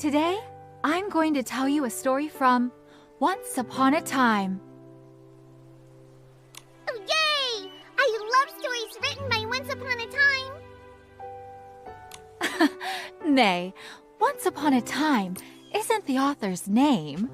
Today, I'm going to tell you a story from Once Upon a Time. Oh, yay! I love stories written by Once Upon a Time. Nay, Once Upon a Time isn't the author's name.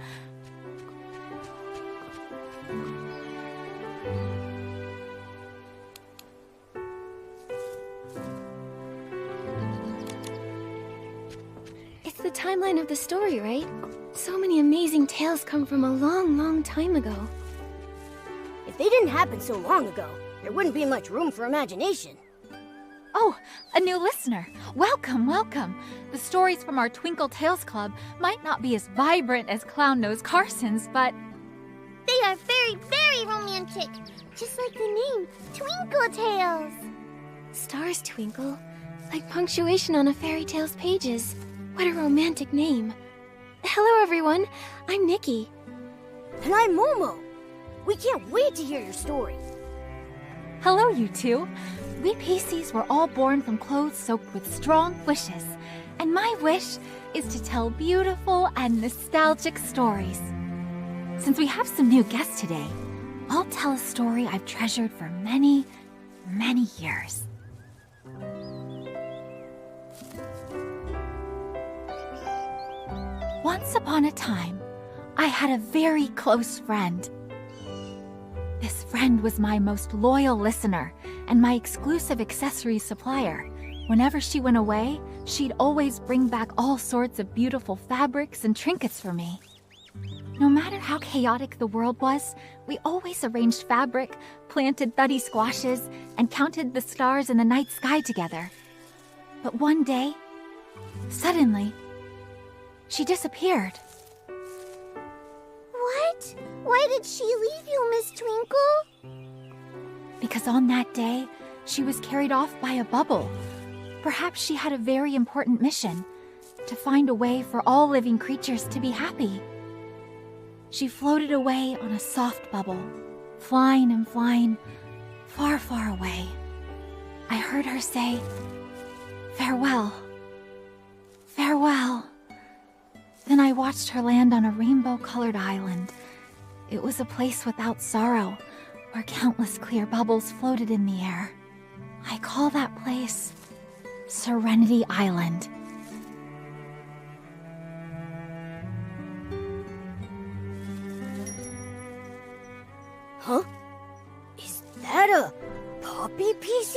It's the timeline of the story, right? So many amazing tales come from a long, long time ago. If they didn't happen so long ago, there wouldn't be much room for imagination. Oh, a new listener. Welcome, welcome. The stories from our Twinkle Tales Club might not be as vibrant as Clown Nose Carson's, but They are very, very romantic. Just like the name, Twinkle Tales. Stars twinkle, like punctuation on a fairy tale's pages. What a romantic name. Hello, everyone. I'm Nikki. And I'm Momo. We can't wait to hear your story. hello, you two. We PCs were all born from clothes soaked with strong wishes, and my wish is to tell beautiful and nostalgic stories. Since we have some new guests today, I'll tell a story I've treasured for many, many years. Once upon a time, I had a very close friend. This friend was my most loyal listener and my exclusive accessory supplier. Whenever she went away, she'd always bring back all sorts of beautiful fabrics and trinkets for me. No matter how chaotic the world was, we always arranged fabric, planted thuddy squashes, and counted the stars in the night sky together. But one day, suddenly, she disappeared. What? Why did she leave you, Miss Twinkle? Because on that day, she was carried off by a bubble. Perhaps she had a very important mission, to find a way for all living creatures to be happy. She floated away on a soft bubble, flying and flying, far, far away. I heard her say, "Farewell, farewell." Then I watched her land on a rainbow-colored island. It was a place without sorrow, where countless clear bubbles floated in the air. I call that place Serenity Island. Huh? Is that a puppy PC?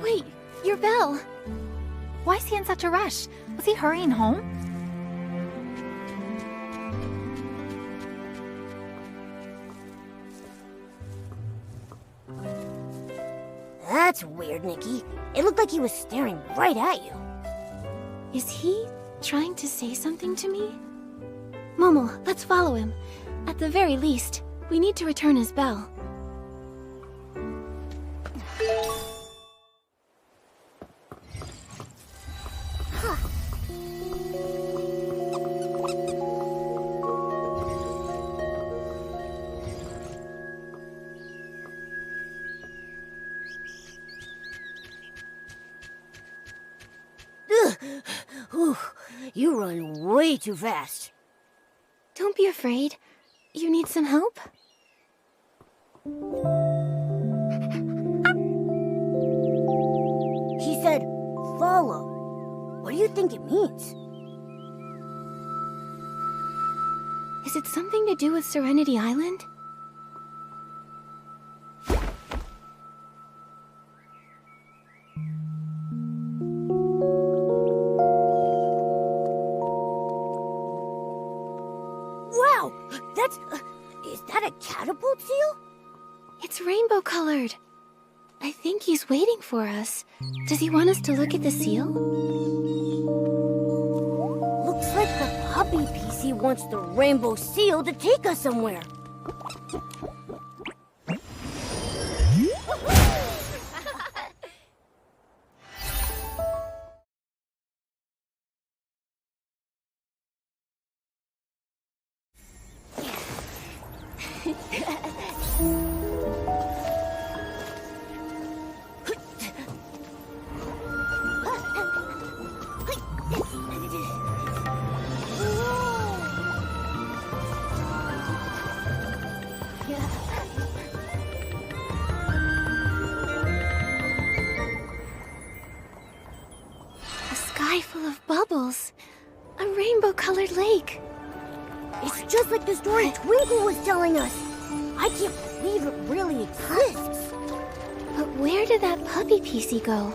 Wait, your bell. Why is he in such a rush? Was he hurrying home? That's weird, Nikki. It looked like he was staring right at you. Is he trying to say something to me? Momo, let's follow him. At the very least, we need to return his bell. Whew, you run way too fast. Don't be afraid. You need some help? He said, follow. What do you think it means? Is it something to do with Serenity Island? Wow, that's... is that a catapult seal? It's rainbow-colored. I think he's waiting for us. Does he want us to look at the seal? Looks like the puppy PC wants the rainbow seal to take us somewhere. sky full of bubbles. A rainbow-colored lake. It's just like the story Twinkle was telling us. I can't believe it really exists. But where did that puppy PC go?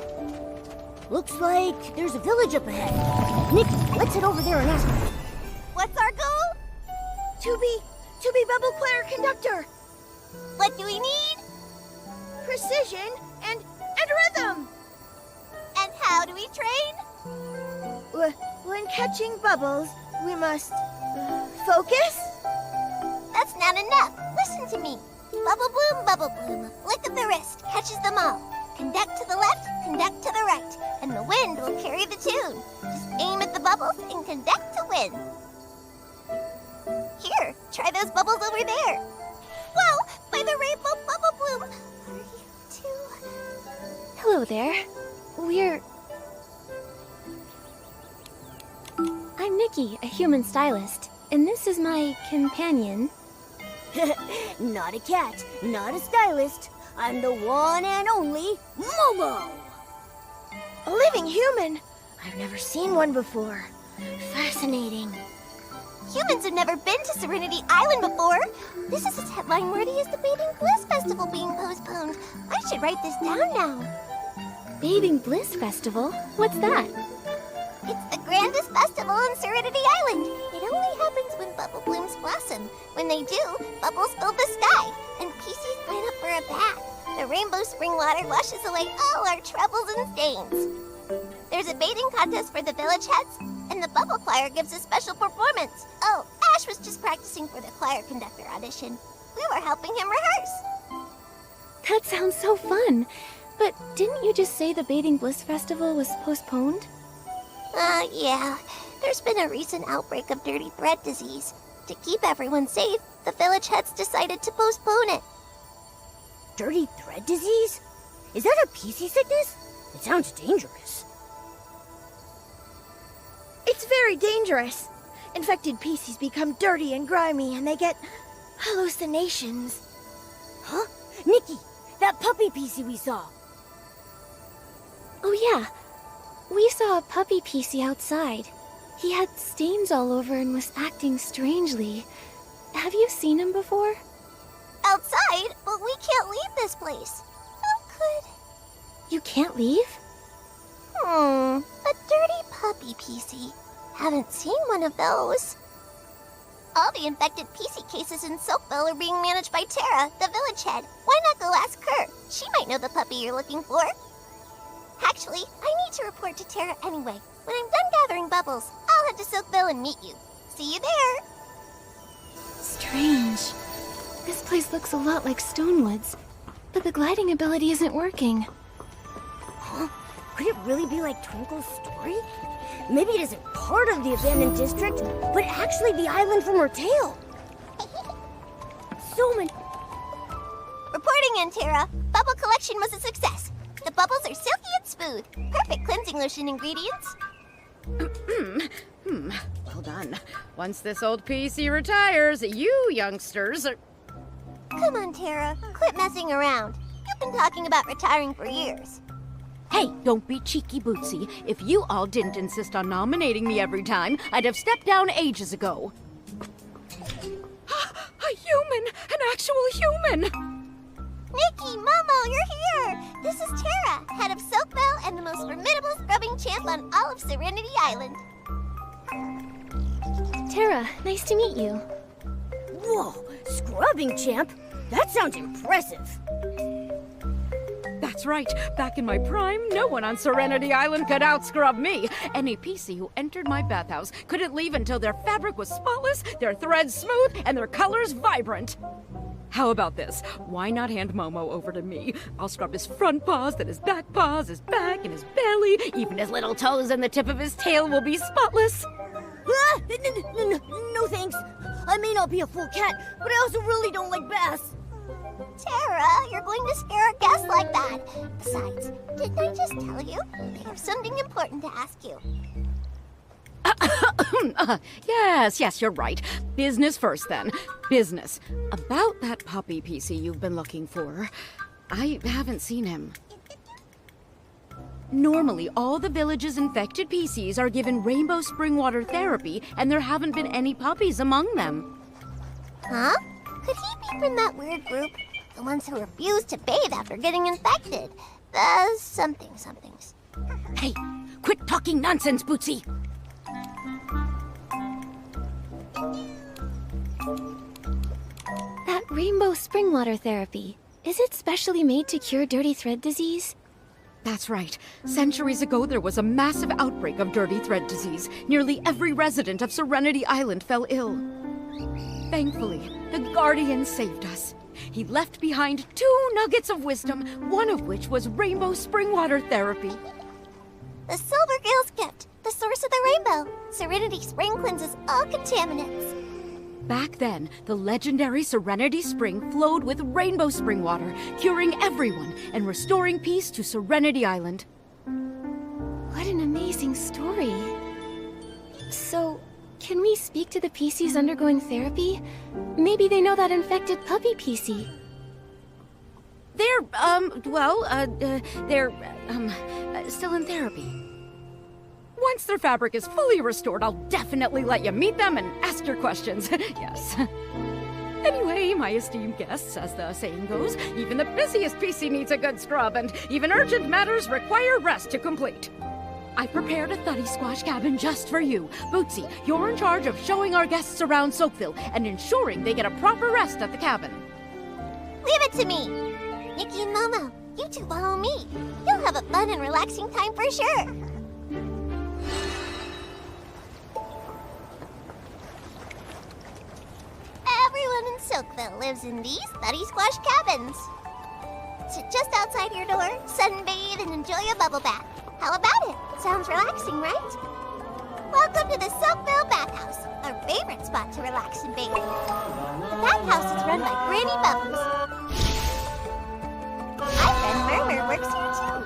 Looks like there's a village up ahead. Nikki, let's head over there and ask her. What's our goal? To be bubble player conductor. What do we need? Precision and rhythm. And how do we train? When catching bubbles, we must focus. That's not enough. Listen to me. Bubble bloom, flick of the wrist, catches them all. Conduct to the left, conduct to the right, and the wind will carry the tune. Just aim at the bubbles and conduct to win. Here, try those bubbles over there. Whoa, by the rainbow bubble bloom. Are you two? Hello there. I'm Nikki, a human stylist, and this is my companion. Not a cat, not a stylist. I'm the one and only Momo. A living human. I've never seen one before. Fascinating. Humans have never been to Serenity Island before. This is as headline worthy as the Bathing Bliss Festival being postponed. I should write this down now. Bathing Bliss Festival? What's that? It's the grandest festival on Serenity Island. It only happens when bubble blooms blossom. When they do, bubbles fill the sky, and PCs sign up for a bath. The rainbow spring water washes away all our troubles and stains. There's a bathing contest for the village heads, and the bubble choir gives a special performance. Oh, Ash was just practicing for the choir conductor audition. We were helping him rehearse. That sounds so fun. But didn't you just say the Bathing Bliss Festival was postponed? Yeah. There's been a recent outbreak of dirty thread disease. To keep everyone safe, the village heads decided to postpone it. Dirty thread disease? Is that a PC sickness? It sounds dangerous. It's very dangerous. Infected PCs become dirty and grimy, and they get hallucinations. Huh? Nikki, that puppy PC we saw. Oh yeah. We saw a puppy PC outside. He had stains all over and was acting strangely. Have you seen him before? Outside? But we can't leave this place. How could... You can't leave? A dirty puppy PC. Haven't seen one of those. All the infected PC cases in Silkville are being managed by Tara, the village head. Why not go ask her? She might know the puppy you're looking for. Actually, I need to report to Tara anyway. When I'm done gathering bubbles, I'll head to Silkville and meet you. See you there. Strange. This place looks a lot like Stonewoods, but the gliding ability isn't working. Huh? Could it really be like Twinkle's story? Maybe it isn't part of the abandoned district, but actually the island from her tale. So many... Reporting in, Tara. Bubble collection was a success. The bubbles are silky and smooth. Perfect cleansing lotion ingredients. Well done. Once this old PC retires, you youngsters are... Come on, Tara. Quit messing around. You've been talking about retiring for years. Hey, don't be cheeky bootsy. If you all didn't insist on nominating me every time, I'd have stepped down ages ago. A human! An actual human! Nikki, Momo, you're here! This is Tara, head of Silkville and the most formidable scrubbing champ on all of Serenity Island. Tara, nice to meet you. Whoa, scrubbing champ? That sounds impressive. That's right. Back in my prime, no one on Serenity Island could outscrub me. Any PC who entered my bathhouse couldn't leave until their fabric was spotless, their threads smooth, and their colors vibrant. How about this? Why not hand Momo over to me? I'll scrub his front paws, then his back paws, his back, and his belly. Even his little toes and the tip of his tail will be spotless. Ah, no thanks. I may not be a full cat, but I also really don't like baths. Tara, you're going to scare our guests like that. Besides, didn't I just tell you? They have something important to ask you. Yes, you're right. Business first, then. Business. About that puppy PC you've been looking for. I haven't seen him. Normally, all the village's infected PCs are given rainbow spring water therapy, and there haven't been any puppies among them. Huh? Could he be from that weird group? The ones who refuse to bathe after getting infected. The somethings. Hey, quit talking nonsense, Bootsy! That rainbow spring water therapy, is it specially made to cure dirty thread disease? That's right. Centuries ago, there was a massive outbreak of dirty thread disease. Nearly every resident of Serenity Island fell ill. Thankfully, the Guardian saved us. He left behind 2 nuggets of wisdom, one of which was rainbow spring water therapy. The Silver Gale's gift, the source of the rainbow. Serenity Spring cleanses all contaminants. Back then, the legendary Serenity Spring flowed with rainbow spring water, curing everyone and restoring peace to Serenity Island. What an amazing story. So, can we speak to the PCs undergoing therapy? Maybe they know that infected puppy PC. They're, still in therapy. Once their fabric is fully restored, I'll definitely let you meet them and ask your questions. Yes. Anyway, my esteemed guests, as the saying goes, even the busiest PC needs a good scrub, and even urgent matters require rest to complete. I prepared a thuddy squash cabin just for you. Bootsy, you're in charge of showing our guests around Soakville and ensuring they get a proper rest at the cabin. Leave it to me. Nikki and Momo, you two follow me. You'll have a fun and relaxing time for sure. Everyone in Soakville lives in these thuddy squash cabins. Sit just outside your door, sunbathe, and enjoy a bubble bath. How about it? Sounds relaxing, right? Welcome to the Soakville Bathhouse, our favorite spot to relax and bathe. The bathhouse is run by Granny Bubbles. My friend Murmur works here too.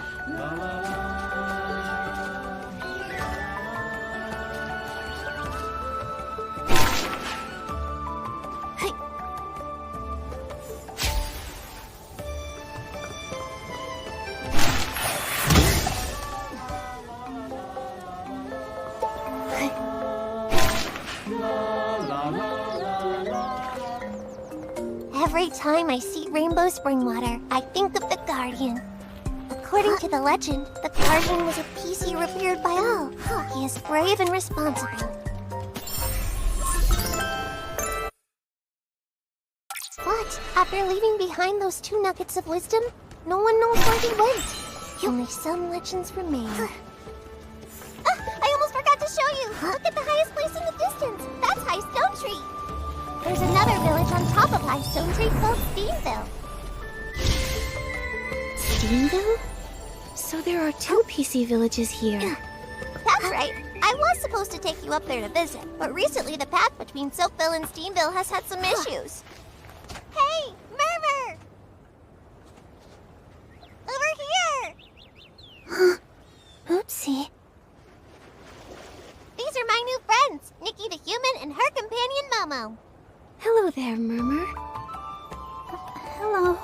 Every time I see rainbow spring water, I think of the Guardian. According to the legend, the Guardian was a PC revered by all. He is brave and responsible. But after leaving behind those 2 nuggets of wisdom, no one knows where he went. Only some legends remain. I almost forgot to show you. Look at the highest place in the distance. That's High Stone Tree. There's another village on top of High Stone Tree called Steamville. Steamville? So there are 2 PC villages here. That's right. I was supposed to take you up there to visit, but recently the path between Soakville and Steamville has had some issues. Hey, Murmur! Over here! Oopsie. These are my new friends, Nikki the human and her companion Momo. Hello there, Murmur. Hello.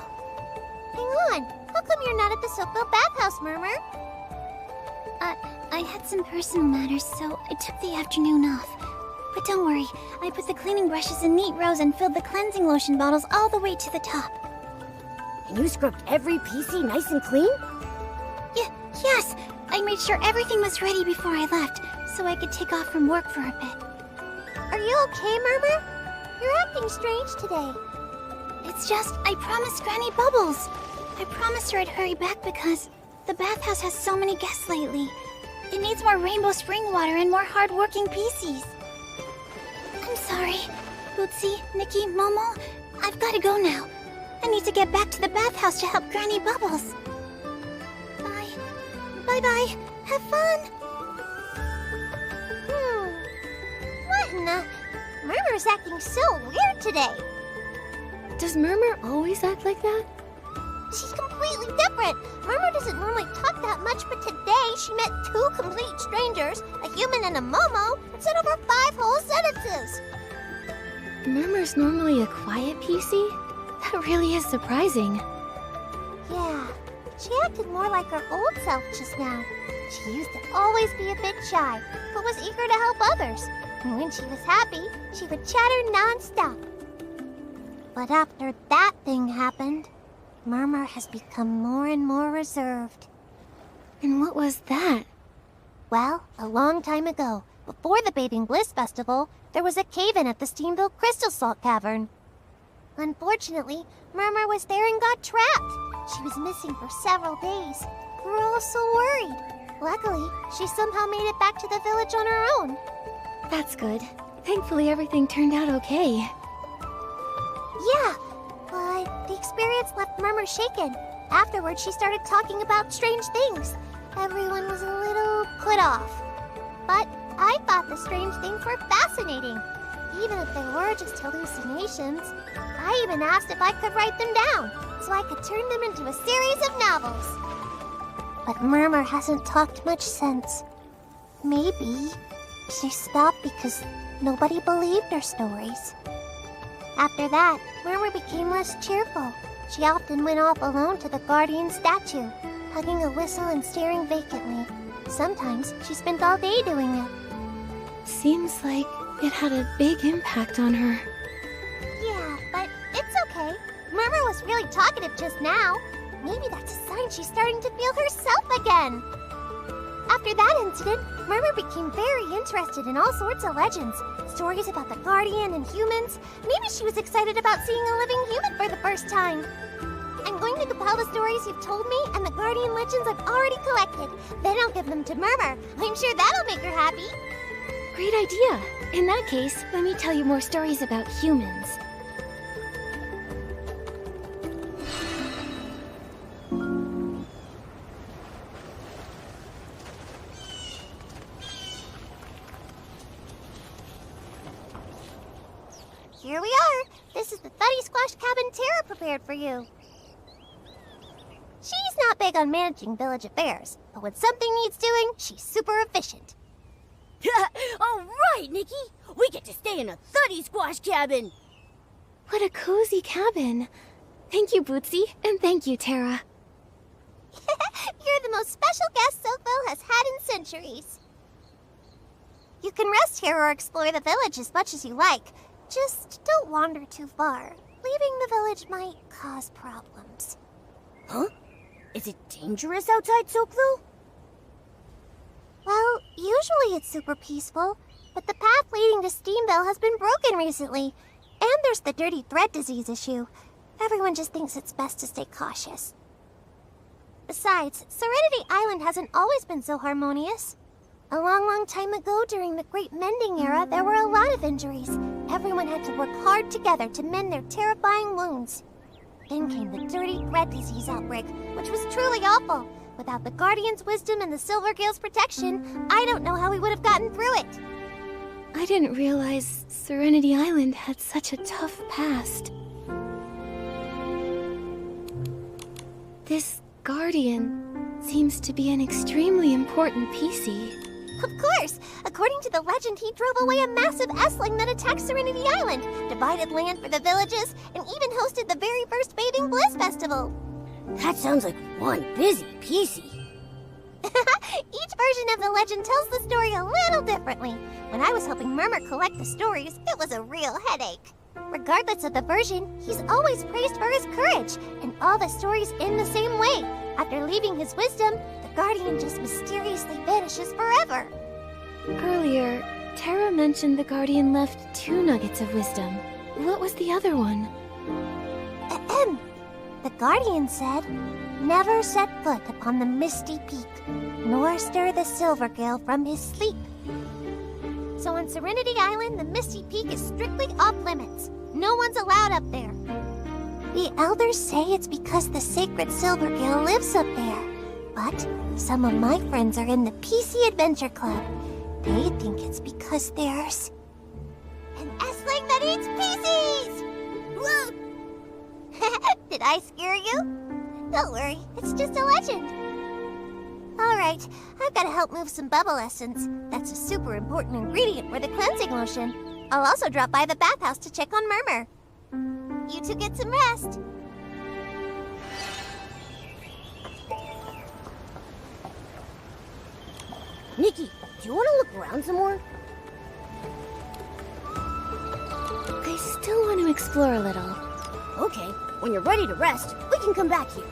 Hang on. How come you're not at the Soakville bathhouse, Murmur? I had some personal matters, so I took the afternoon off. But don't worry, I put the cleaning brushes in neat rows and filled the cleansing lotion bottles all the way to the top. And you scrubbed every PC nice and clean? Yes, I made sure everything was ready before I left, so I could take off from work for a bit. Are you okay, Murmur? You're acting strange today. It's just, I promised Granny Bubbles. I promised her I'd hurry back because the bathhouse has so many guests lately. It needs more rainbow spring water and more hard-working PCs. I'm sorry. Bootsy, Nikki, Momo, I've got to go now. I need to get back to the bathhouse to help Granny Bubbles. Bye. Bye-bye. Have fun. What in the... Murmur's acting so weird today. Does Murmur always act like that? She's completely different. Murmur doesn't normally talk that much, but today she met 2 complete strangers, a human and a Momo, and said over 5 whole sentences. Murmur's normally a quiet PC? That really is surprising. Yeah, She acted more like her old self just now. She used to always be a bit shy, but was eager to help others. And when she was happy, she would chatter non-stop. But after that thing happened, Murmur has become more and more reserved. And what was that? Well, a long time ago, before the Bathing Bliss Festival, there was a cave-in at the Steamville Crystal Salt Cavern. Unfortunately, Murmur was there and got trapped. She was missing for several days. We were all so worried. Luckily, she somehow made it back to the village on her own. That's good. Thankfully, everything turned out okay. Yeah, but the experience left Murmur shaken. Afterwards, she started talking about strange things. Everyone was a little put off. But I thought the strange things were fascinating. Even if they were just hallucinations. I even asked if I could write them down, so I could turn them into a series of novels. But Murmur hasn't talked much since. Maybe she stopped because nobody believed her stories. After that, Murmur became less cheerful. She often went off alone to the Guardian statue, hugging a whistle and staring vacantly. Sometimes she spent all day doing it. Seems like it had a big impact on her. Yeah, but it's okay. Murmur was really talkative just now. Maybe that's a sign she's starting to feel herself again. After that incident, Murmur became very interested in all sorts of legends. Stories about the Guardian and humans. Maybe she was excited about seeing a living human for the first time. I'm going to compile the stories you've told me and the Guardian legends I've already collected. Then I'll give them to Murmur. I'm sure that'll make her happy. Great idea. In that case, let me tell you more stories about humans. Here we are. This is the Thuddy Squash cabin Tara prepared for you. She's not big on managing village affairs, but when something needs doing, she's super efficient. All right, Nikki. We get to stay in a Thuddy Squash cabin. What a cozy cabin. Thank you, Bootsy, and thank you, Tara. You're the most special guest Soakville has had in centuries. You can rest here or explore the village as much as you like. Just don't wander too far. Leaving the village might cause problems. Huh? Is it dangerous outside Soakville? Well, usually it's super peaceful, but the path leading to Steamville has been broken recently. And there's the dirty thread disease issue. Everyone just thinks it's best to stay cautious. Besides, Serenity Island hasn't always been so harmonious. A long time ago, during the Great Mending Era, there were a lot of injuries. Everyone had to work hard together to mend their terrifying wounds. Then came the dirty thread disease outbreak, which was truly awful. Without the Guardian's wisdom and the Silvergale's protection, I don't know how we would have gotten through it. I didn't realize Serenity Island had such a tough past. This Guardian seems to be an extremely important PC. Of course! According to the legend, he drove away a massive S-Ling that attacked Serenity Island, divided land for the villages, and even hosted the very first Bathing Bliss Festival. That sounds like one busy PC. Each version of the legend tells the story a little differently. When I was helping Murmur collect the stories, it was a real headache. Regardless of the version, he's always praised for his courage, and all the stories end the same way. After leaving his wisdom, the Guardian just mysteriously vanishes forever. Earlier, Tara mentioned the Guardian left 2 nuggets of wisdom. What was the other one? Ahem. The Guardian said, "Never set foot upon the misty peak, nor stir the Silvergale from his sleep." So on Serenity Island, the Misty Peak is strictly off limits. No one's allowed up there. The elders say it's because the sacred Silvergale lives up there. But some of my friends are in the PC Adventure Club. They think it's because there's an S-Ling that eats PCs! Whoa! Did I scare you? Don't worry, it's just a legend. Alright, I've got to help move some bubble essence. That's a super important ingredient for the cleansing lotion. I'll also drop by the bathhouse to check on Murmur. You two get some rest. Nikki, do you want to look around some more? I still want to explore a little. Okay, when you're ready to rest, we can come back here.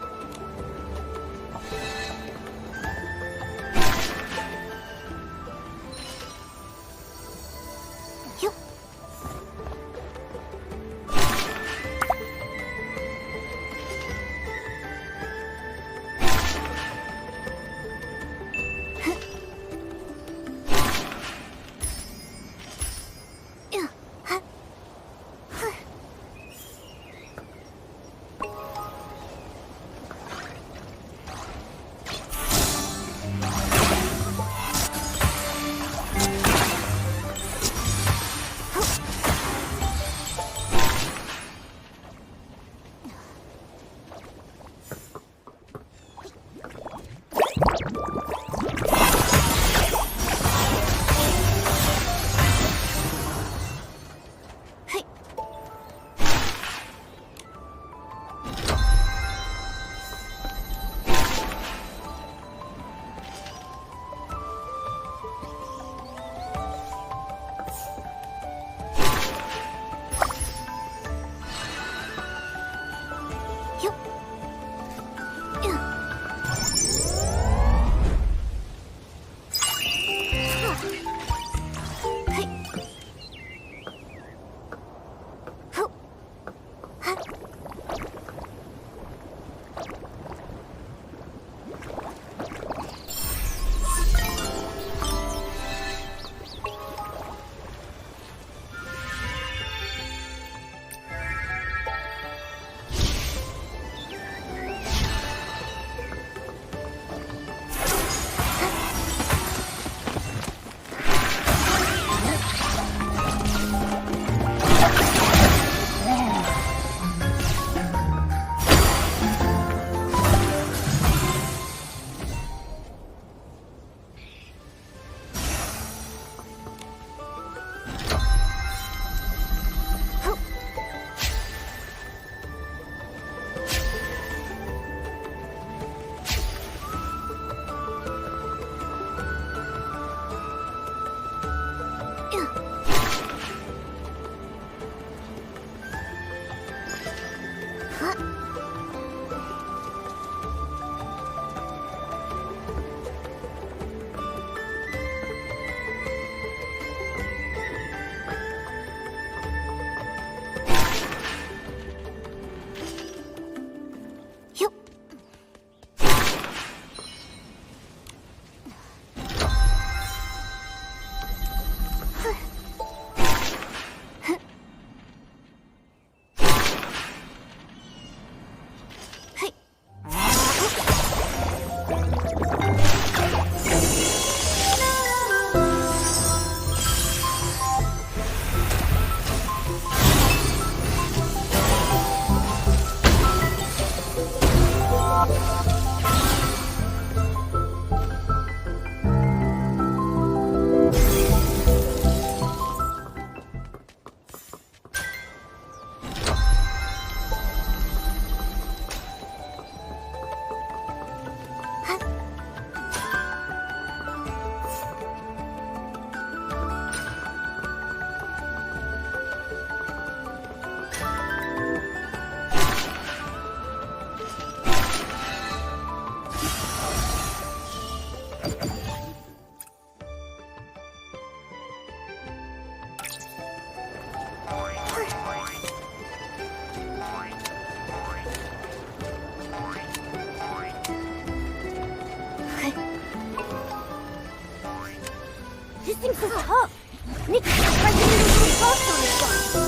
This thing's so tough. Nikki, try getting those little bugs on this one.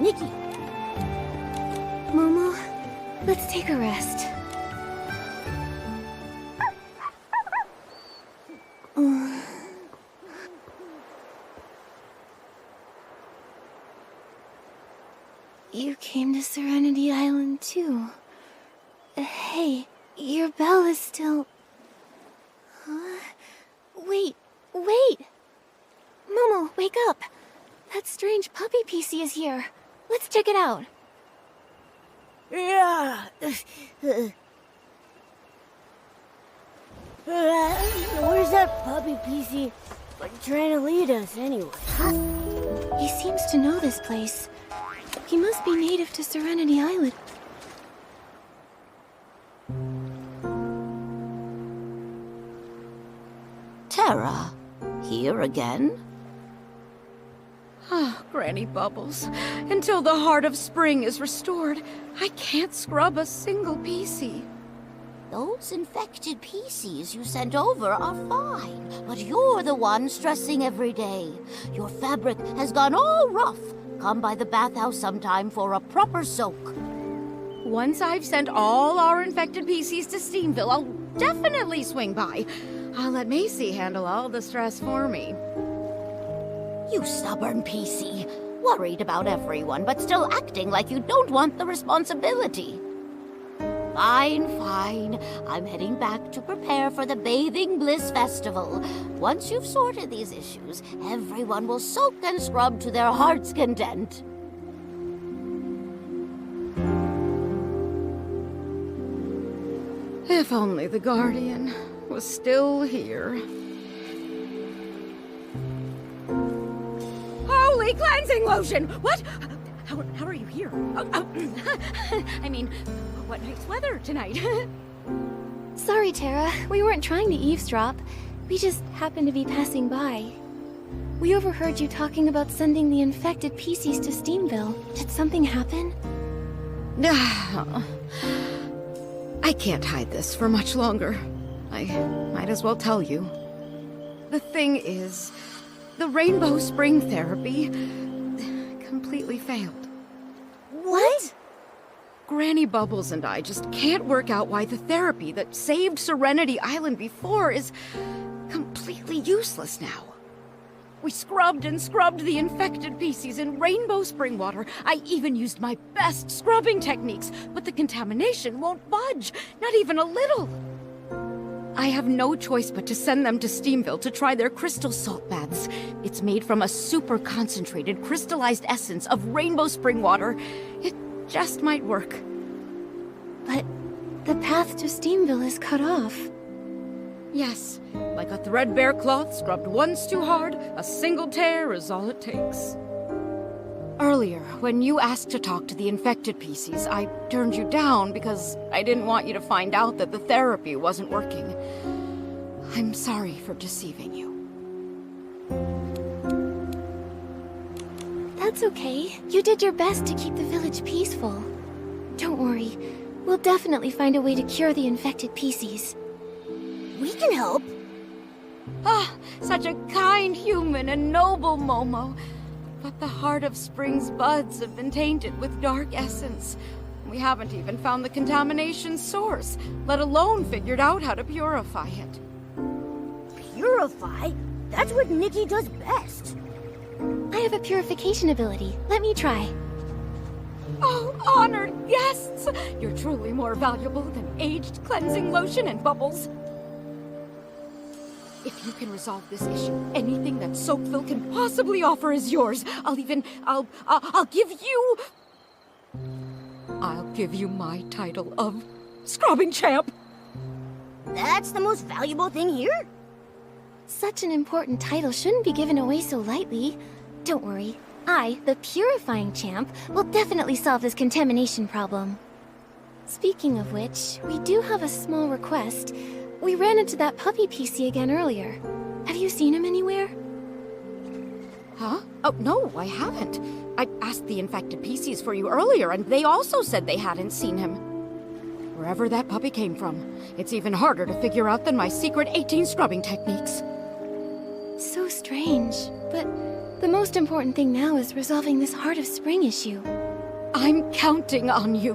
Nikki! Momo, let's take a rest. You came to Serenity Island too. Hey, your bell is still... Wait! Momo, wake up! That strange puppy PC is here. Let's check it out. Hey, Where's that puppy PC trying to lead us anyway? He seems to know this place. He must be native to Serenity Island. Terra, here again? Ah, Granny Bubbles. Until the heart of spring is restored, I can't scrub a single PC. Those infected PCs you sent over are fine, but you're the one stressing every day. Your fabric has gone all rough. Come by the bathhouse sometime for a proper soak. Once I've sent all our infected PCs to Steamville, I'll definitely swing by. I'll let Macy handle all the stress for me. You stubborn PC. Worried about everyone, but still acting like you don't want the responsibility. Fine, fine. I'm heading back to prepare for the Bathing Bliss Festival. Once you've sorted these issues, everyone will soak and scrub to their heart's content. If only the Guardian was still here. Holy cleansing lotion! What? How are you here? I mean, what nice weather tonight. Sorry, Terra. We weren't trying to eavesdrop. We just happened to be passing by. We overheard you talking about sending the infected PCs to Steamville. Did something happen? I can't hide this for much longer. I might as well tell you. The thing is, the Rainbow Spring therapy completely failed. What? Granny Bubbles and I just can't work out why the therapy that saved Serenity Island before is completely useless now. We scrubbed and scrubbed the infected PCs in rainbow spring water. I even used my best scrubbing techniques, but the contamination won't budge, not even a little. I have no choice but to send them to Steamville to try their crystal salt baths. It's made from a super concentrated crystallized essence of rainbow spring water. It just might work. But the path to Steamville is cut off. Yes, like a threadbare cloth scrubbed once too hard, a single tear is all it takes. Earlier, when you asked to talk to the infected PCs, I turned you down because I didn't want you to find out that the therapy wasn't working. I'm sorry for deceiving you. That's okay. You did your best to keep the village peaceful. Don't worry. We'll definitely find a way to cure the infected PCs. We can help. Ah, such a kind human and noble Momo. But the heart of spring's buds have been tainted with dark essence. We haven't even found the contamination source, let alone figured out how to purify it. Purify? That's what Nikki does best. I have a purification ability. Let me try. Oh, honored guests! You're truly more valuable than aged cleansing lotion and bubbles. If you can resolve this issue, anything that Soakville can possibly offer is yours. I'll give you my title of Scrubbing Champ. That's the most valuable thing here? Such an important title shouldn't be given away so lightly. Don't worry. I, the Purifying Champ, will definitely solve this contamination problem. Speaking of which, we do have a small request. We ran into that puppy PC again earlier. Have you seen him anywhere? Huh? Oh, no, I haven't. I asked the infected PCs for you earlier, and they also said they hadn't seen him. Wherever that puppy came from, it's even harder to figure out than my secret 18 scrubbing techniques. So strange, but the most important thing now is resolving this Heart of Spring issue. I'm counting on you.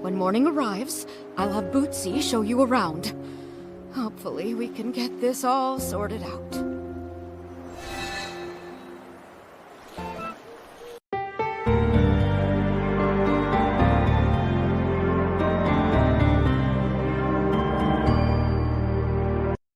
When morning arrives, I'll have Bootsy show you around. Hopefully we can get this all sorted out.